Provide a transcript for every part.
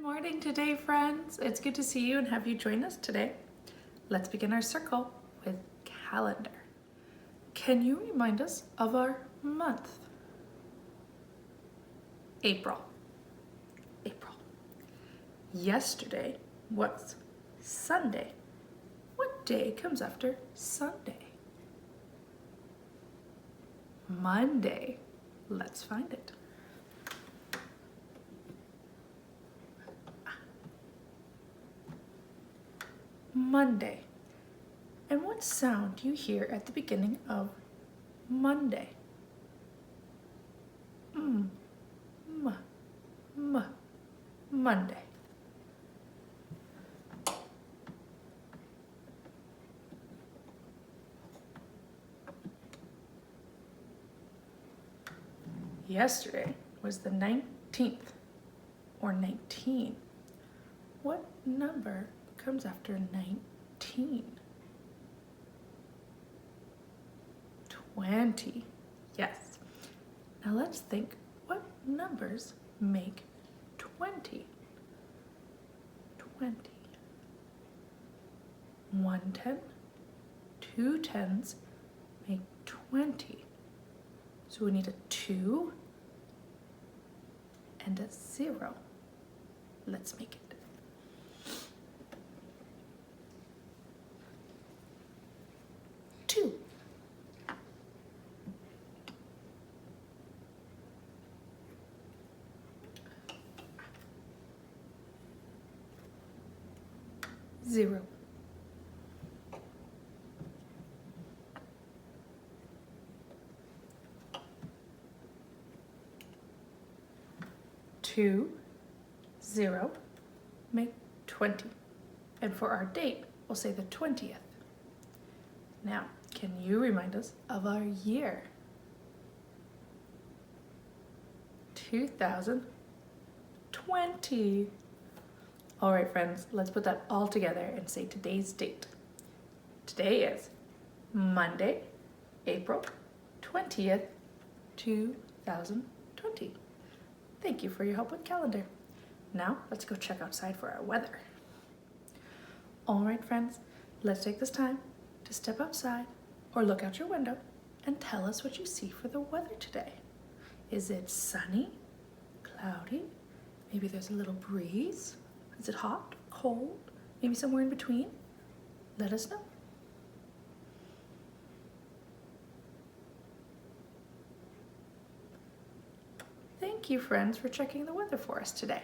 Morning today, friends. It's good to see you and have you join us today. Let's begin our circle with calendar. Can you remind us of our month? April. April. Yesterday was Sunday. What day comes after Sunday? Monday. Let's find it. Monday. And what sound do you hear at the beginning of Monday? Monday. Yesterday was the 19th, or 19. What number comes after 19? 20. Yes. Now let's think, what numbers make 20? 20. 1 10, 2 10s make 20. So we need a 2 and a 0. Let's make it. 2. 0. 2, 0, make 20. And for our date, we'll say the 20th. Now, can you remind us of our year? 2020. All right, friends, let's put that all together and say today's date. Today is Monday, April 20th, 2020. Thank you for your help with calendar. Now, let's go check outside for our weather. All right, friends, let's take this time to step outside or look out your window and tell us what you see for the weather today. Is it sunny, cloudy? Maybe there's a little breeze. Is it hot, cold? Maybe somewhere in between? Let us know. Thank you, friends, for checking the weather for us today.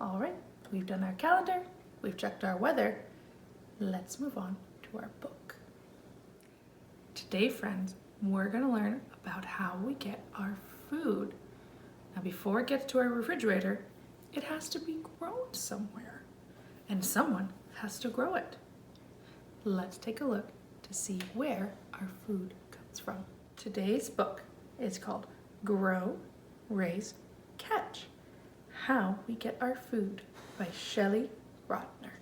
All right, we've done our calendar, we've checked our weather. Let's move on to our book. Today, friends, we're going to learn about how we get our food. Now, before it gets to our refrigerator, it has to be grown somewhere, and someone has to grow it. Let's take a look to see where our food comes from. Today's book is called Grow, Raise, Catch: How We Get Our Food by Shelley Rotner.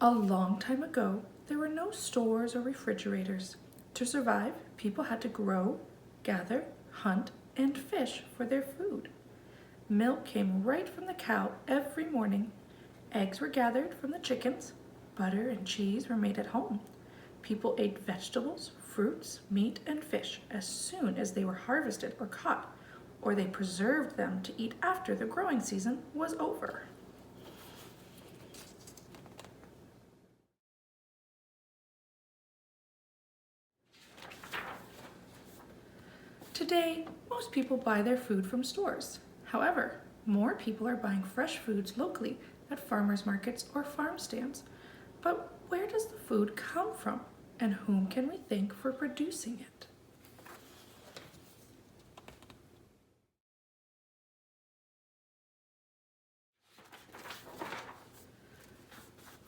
A long time ago, there were no stores or refrigerators. To survive, people had to grow, gather, hunt, and fish for their food. Milk came right from the cow every morning. Eggs were gathered from the chickens. Butter and cheese were made at home. People ate vegetables, fruits, meat, and fish as soon as they were harvested or caught, or they preserved them to eat after the growing season was over. Today, most people buy their food from stores. However, more people are buying fresh foods locally at farmers markets or farm stands. But where does the food come from, and whom can we thank for producing it?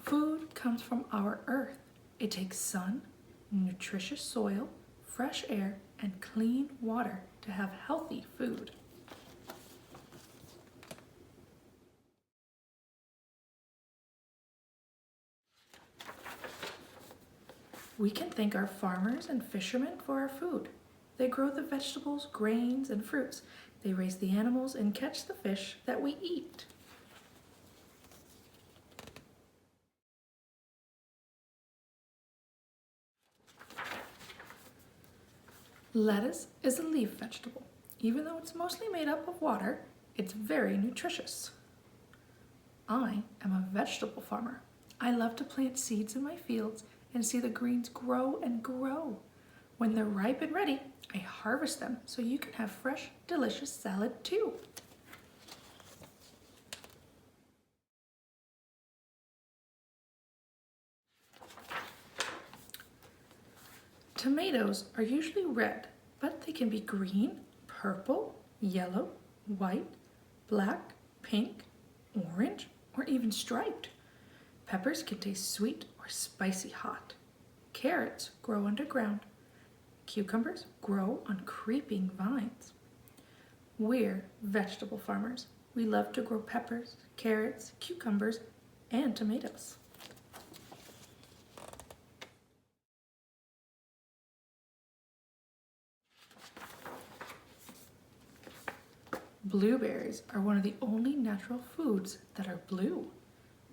Food comes from our earth. It takes sun, nutritious soil, fresh air, and clean water to have healthy food. We can thank our farmers and fishermen for our food. They grow the vegetables, grains, and fruits. They raise the animals and catch the fish that we eat. Lettuce is a leaf vegetable. Even though it's mostly made up of water, it's very nutritious. I am a vegetable farmer. I love to plant seeds in my fields and see the greens grow and grow. When they're ripe and ready, I harvest them so you can have fresh, delicious salad too. Tomatoes are usually red, but they can be green, purple, yellow, white, black, pink, orange, or even striped. Peppers can taste sweet or spicy hot. Carrots grow underground. Cucumbers grow on creeping vines. We're vegetable farmers. We love to grow peppers, carrots, cucumbers, and tomatoes. Blueberries are one of the only natural foods that are blue.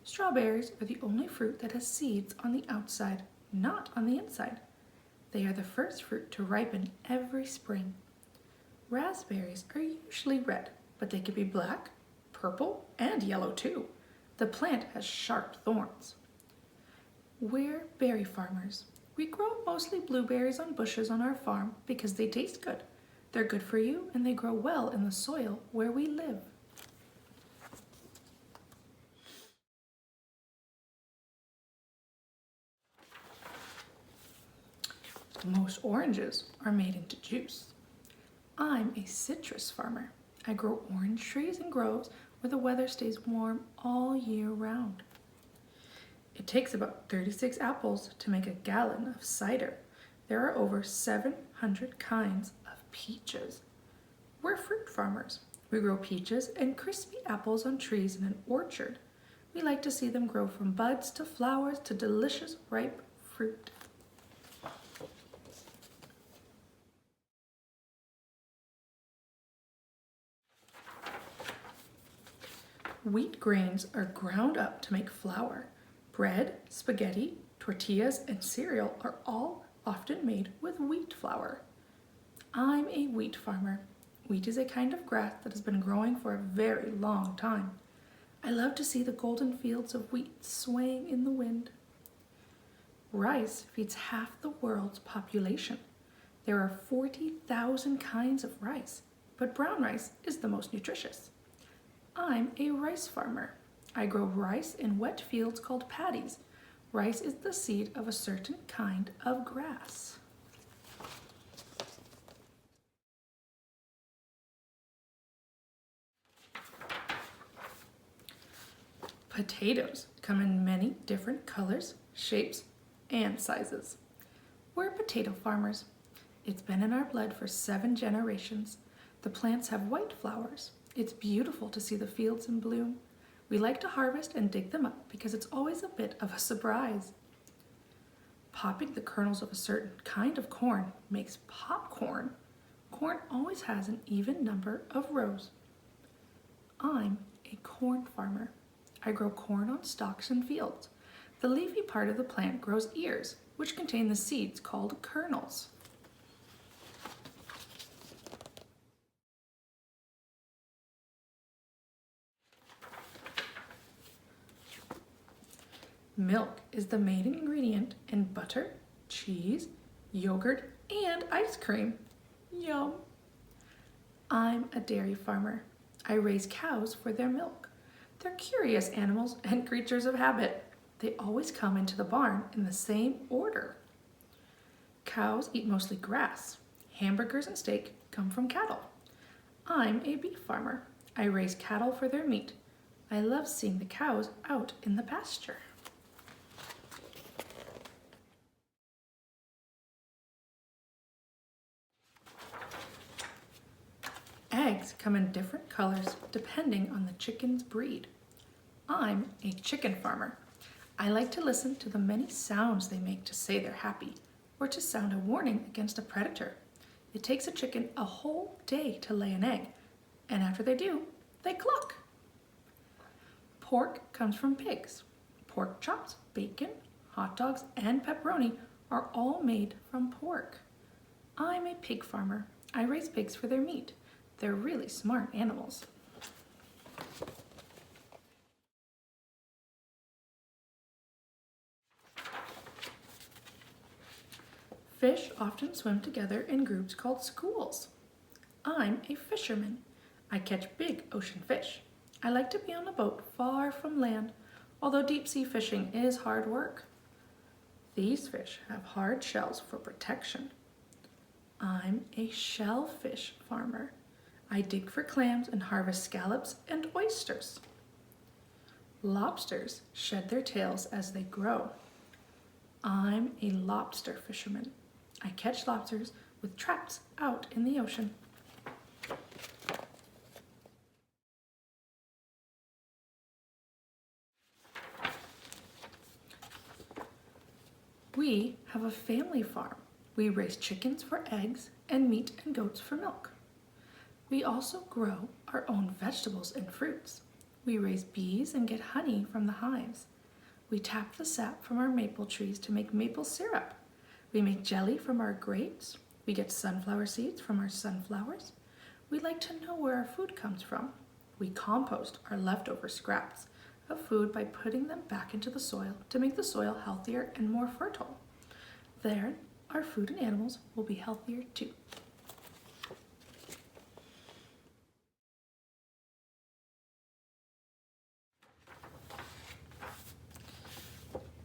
Strawberries are the only fruit that has seeds on the outside, not on the inside. They are the first fruit to ripen every spring. Raspberries are usually red, but they can be black, purple, and yellow too. The plant has sharp thorns. We're berry farmers. We grow mostly blueberries on bushes on our farm because they taste good. They're good for you and they grow well in the soil where we live. Most oranges are made into juice. I'm a citrus farmer. I grow orange trees in groves where the weather stays warm all year round. It takes about 36 apples to make a gallon of cider. There are over 700 kinds of peaches. We're fruit farmers. We grow peaches and crispy apples on trees in an orchard. We like to see them grow from buds to flowers to delicious ripe fruit. Wheat grains are ground up to make flour. Bread, spaghetti, tortillas, and cereal are all often made with wheat flour. I'm a wheat farmer. Wheat is a kind of grass that has been growing for a very long time. I love to see the golden fields of wheat swaying in the wind. Rice feeds half the world's population. There are 40,000 kinds of rice, but brown rice is the most nutritious. I'm a rice farmer. I grow rice in wet fields called paddies. Rice is the seed of a certain kind of grass. Potatoes come in many different colors, shapes, and sizes. We're potato farmers. It's been in our blood for 7 generations. The plants have white flowers. It's beautiful to see the fields in bloom. We like to harvest and dig them up because it's always a bit of a surprise. Popping the kernels of a certain kind of corn makes popcorn. Corn always has an even number of rows. I'm a corn farmer. I grow corn on stalks and fields. The leafy part of the plant grows ears, which contain the seeds called kernels. Milk is the main ingredient in butter, cheese, yogurt, and ice cream. Yum! I'm a dairy farmer. I raise cows for their milk. They're curious animals and creatures of habit. They always come into the barn in the same order. Cows eat mostly grass. Hamburgers and steak come from cattle. I'm a beef farmer. I raise cattle for their meat. I love seeing the cows out in the pasture. Eggs come in different colors depending on the chicken's breed. I'm a chicken farmer. I like to listen to the many sounds they make to say they're happy or to sound a warning against a predator. It takes a chicken a whole day to lay an egg, and after they do, they cluck. Pork comes from pigs. Pork chops, bacon, hot dogs, and pepperoni are all made from pork. I'm a pig farmer. I raise pigs for their meat. They're really smart animals. Fish often swim together in groups called schools. I'm a fisherman. I catch big ocean fish. I like to be on a boat far from land, although deep sea fishing is hard work. These fish have hard shells for protection. I'm a shellfish farmer. I dig for clams and harvest scallops and oysters. Lobsters shed their tails as they grow. I'm a lobster fisherman. I catch lobsters with traps out in the ocean. We have a family farm. We raise chickens for eggs and meat and goats for milk. We also grow our own vegetables and fruits. We raise bees and get honey from the hives. We tap the sap from our maple trees to make maple syrup. We make jelly from our grapes. We get sunflower seeds from our sunflowers. We like to know where our food comes from. We compost our leftover scraps of food by putting them back into the soil to make the soil healthier and more fertile. There, our food and animals will be healthier too.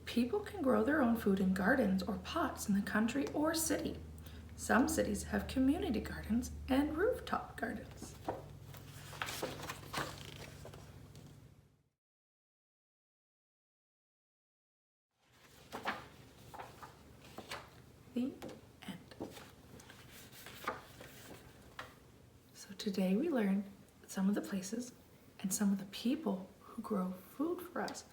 People can grow their own food in gardens or pots in the country or city. Some cities have community gardens and rooftop gardens. The end. So today we learned some of the places and some of the people who grow food for us,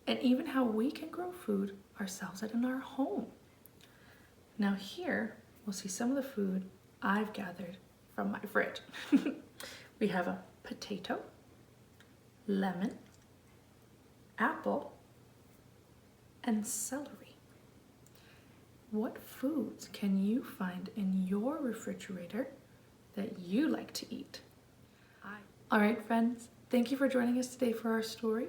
and even how we can grow food ourselves in our home. Now here, we'll see some of the food I've gathered from my fridge. We have a potato, lemon, apple, and celery. What foods can you find in your refrigerator that you like to eat? All right, friends, thank you for joining us today for our story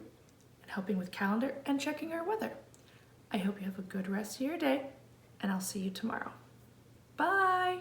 and helping with calendar and checking our weather. I hope you have a good rest of your day, and I'll see you tomorrow. Bye!